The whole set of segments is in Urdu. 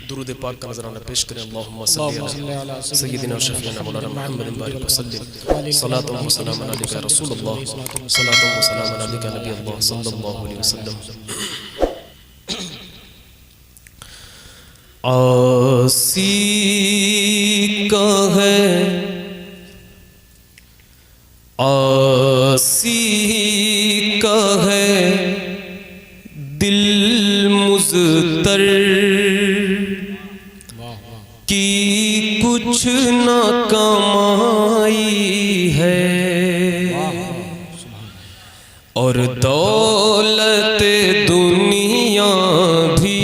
درود پاک کا نظرانہ پیش کریں. اللہم صلی علی سیدنا شفیعنا مولانا محمد بارک وسلم. صلاۃ و سلام علیک رسول اللہ. صلاۃ و سلام علیک نبی اللہ صلی اللہ علیہ وسلم. عاصی کا ہے عاصی کا ہے دل مضطر کی کچھ نہ کمائی ہے اور دولت دنیا بھی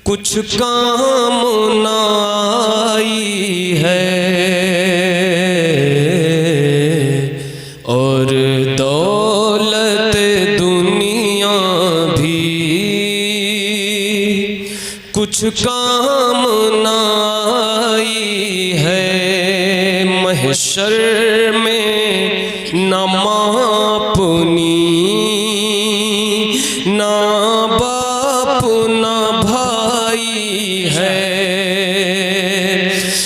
کچھ کام نہ آئی ہے اور دولت دنیا بھی کچھ کام نہ آئی ہے. محشر میں نہ ماں اپنی نہ باپ نہ بھائی ہے.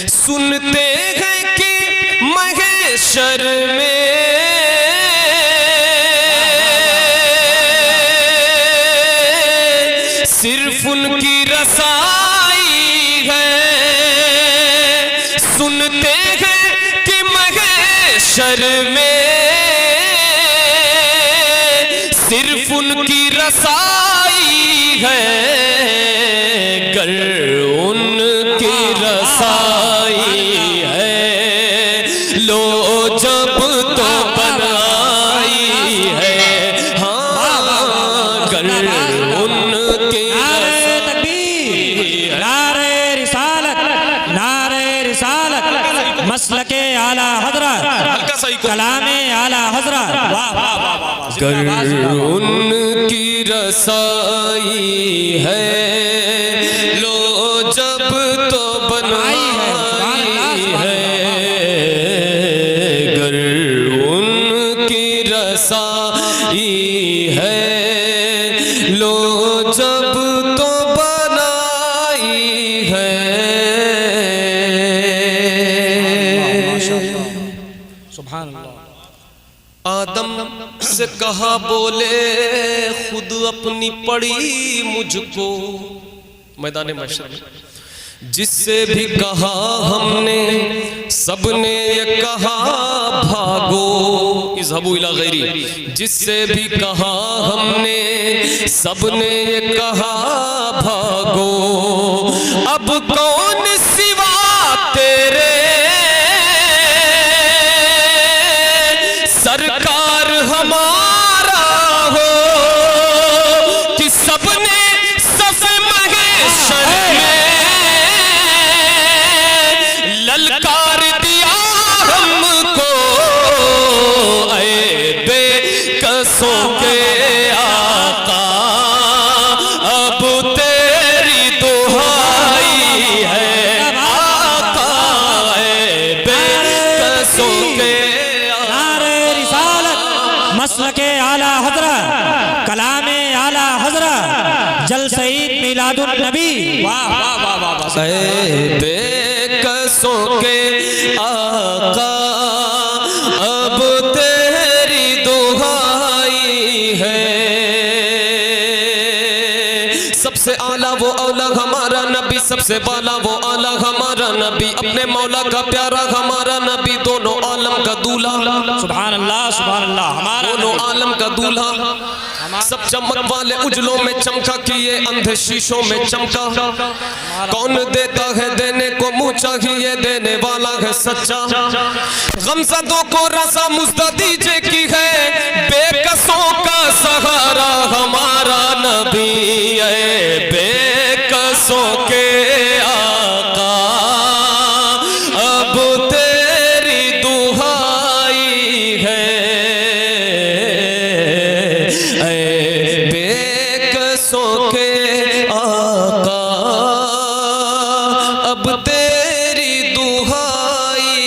سنتے ہیں کہ محشر میں صرف ان کی رسائی ہے. سنتے ہیں کہ محشر میں صرف ان کی رسائی ہے. گر ان کی رسائی ہے لو جب تو بنائی ہے. ہاں گر ان کی مسلک اعلیٰ حضرت کلام اعلیٰ حضرت. گر ان کی رسائی ہے لو جب تو بنائی ہے. گر ان کی رسائی ہے لو جب تو بنائی ہے. آدم سے کہا بولے خود اپنی پڑی مجھ کو میدان محشر میں. جس سے بھی کہا ہم نے سب نے یہ کہا بھاگو اذهبوا الی غیری. جس سے بھی کہا ہم نے سب نے یہ کہا بھاگو. اب کون سوا تیرے سرکار ہمارا ہو کہ سب نے صف محشر میں للکار دیا ہم کو. اے بے کسوں کے آقا اب تیری دہائی ہے. آقا اے بے کسوں کے مسلک اعلیٰ حضرت کلام اعلیٰ حضرت جلسہ میلاد النبی. اے بے کسوں کے آقا اب تیری دہائی ہے. سب سے اعلیٰ وہ اولا ہمارا نبی سب سے بالا وہ اعلیٰ ہمارا نبی اپنے مولا کا پیارا ہمارا نبی دونوں عالم کا دولہا. سبحان اللہ سبحان اللہ. دونوں عالم کا دولہا. سب چمک والے اجلوں میں چمکا کیے اندھے شیشوں میں چمکا. کون دیتا ہے دینے کو منہ چاہیے دینے والا ہے سچا. غمزدوں کو رضا مزدہ دیجے کی ہے بے کسوں کا سہارا ہمارا نبی. اے بے کسوں کے آقا اب تیری دہائی ہے. اے بے کسوں کے آقا اب تیری دہائی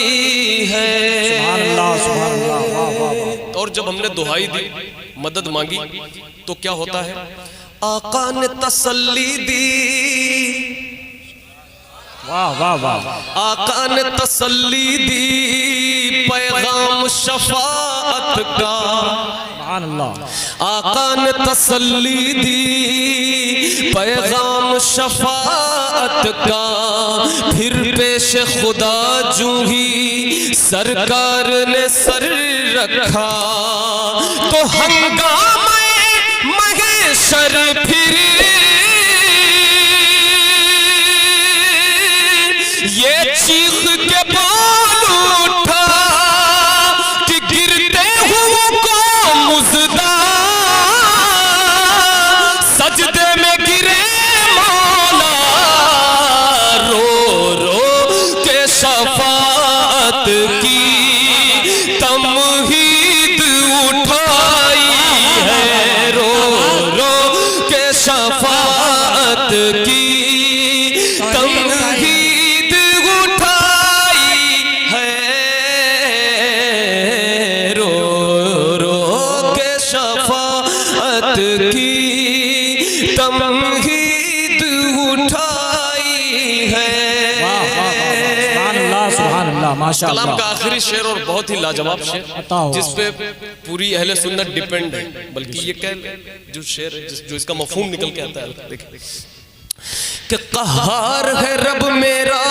ہے. سبحان اللہ سبحان اللہ. اور جب ہم نے دہائی دی مدد مانگی تو کیا ہوتا ہے؟ آقا نے تسلی دی، واہ واہ واہ، آقا نے تسلی دی پیغام شفاعت کا، سبحان اللہ، آقا نے تسلی دی پیغام شفاعت کا، پھر پیش خدا جو ہی سرکار نے سر رکھا تو ہنگامہ محشر پھر یہ چیخ کے بول اٹھا کہ گرتے ہوئے کو مزدہ سجدے میں گرے مولا، رو رو کے شفاعت کی تمہید اٹھائی ہے، رو رو کے شفاعت کی تمہید اٹھائی ہے، رو رو کے شفاعت کی تمہید اٹھائی ہے۔ سبحان اللہ سبحان اللہ، ماشاء کلام اللہ۔ کا آخری شعر اور بہت ہی لاجواب شعر جس پہ پوری اہل سنت ڈیپینڈ ہے، بلکہ یہ کہہ جو شعر ہے جو اس کا مفہوم نکل کے آتا ہے، دیکھیں کہ قہار ہے رب میرا،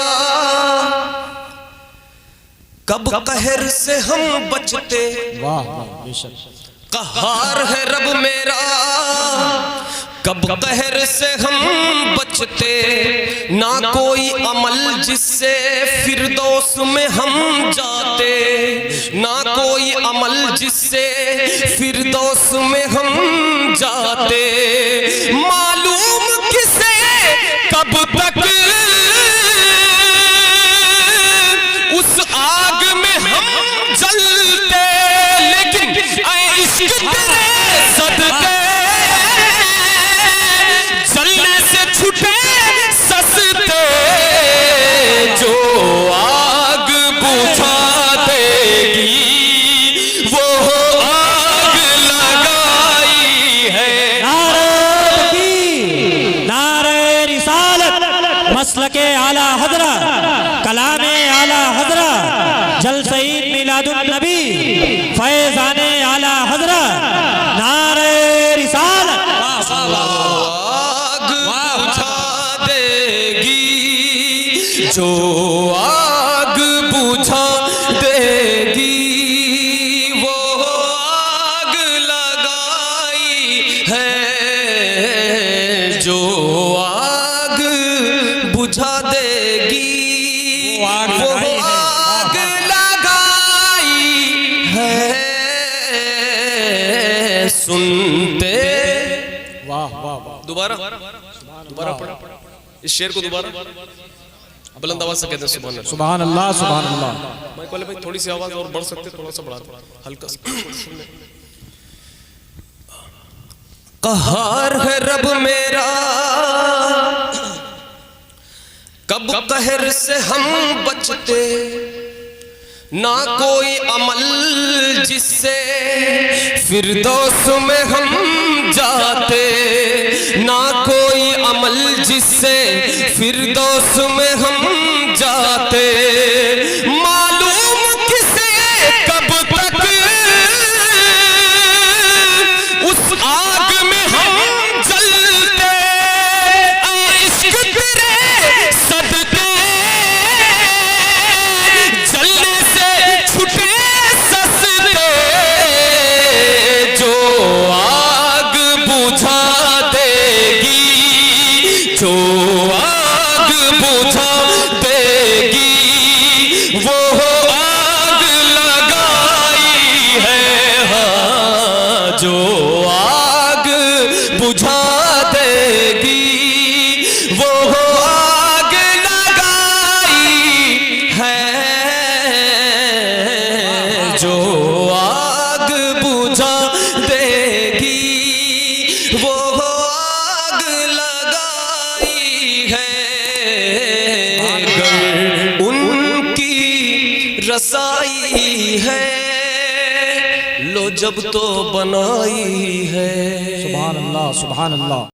کب قہر سے ہم بچتے، واہ واہ، بے شک، قہار ہے رب میرا، کب قہر سے ہم بچتے، نہ کوئی عمل جس سے فردوس میں ہم جاتے، نہ کوئی عمل جس سے فردوس میں ہم جاتے، معلوم کسے کب تک اس آگ میں ہم جلتے، لیکن اے عشق تیرے صدقے جلنے سے چھٹے سستے، جو آگ بجھا دے گی وہ آگ لگائی ہے۔ نعرہ تکبیر، نعرہ رسالت، مسلک اعلیٰ حضرت، کلام اعلیٰ حضرت، جلسہ میلاد النبی، فیضان اعلیٰ حضرت، نعرہ رسالت، آگ بجھا دے گی، جو آگ بجھا دے گی وہ آگ لگائی ہے، جو آگ بجھا دے گی وہ آگ لگائی ہے، سنتے واہ واہ واہ، دوبارہ پڑھا اس شعر کو دوبارہ بلند آواز سے کہتے ہیں سبحان اللہ۔ سبحان اللہ سبحان اللہ۔ مائک والے بھائی تھوڑی سی آواز اور بڑھ سکتے، تھوڑا سا بڑھا دو ہلکا سا۔ قہار ہے رب میرا، کب قہر سے ہم بچتے، نہ کوئی عمل جس سے فردوس میں ہم جاتے، نہ کوئی عمل جس سے فردوس میں ہم جاتے، معلوم کسے کب تک اس آگ میں ہم جلتے، عشق تیرے صدقے جلنے سے چھٹے سستے، جو آگ بجھا دے گی، جو آگ بجھا دے گی وہ آگ لگائی ہے، ہاں جو آگ بجھا دے گی وہ آگ لگائی ہے، جو آگ بجھا دے گی وہ آگ لگائی ہے، گر ان کی رسائی ہے لو جب تو بنائی ہے۔ سبحان اللہ سبحان اللہ۔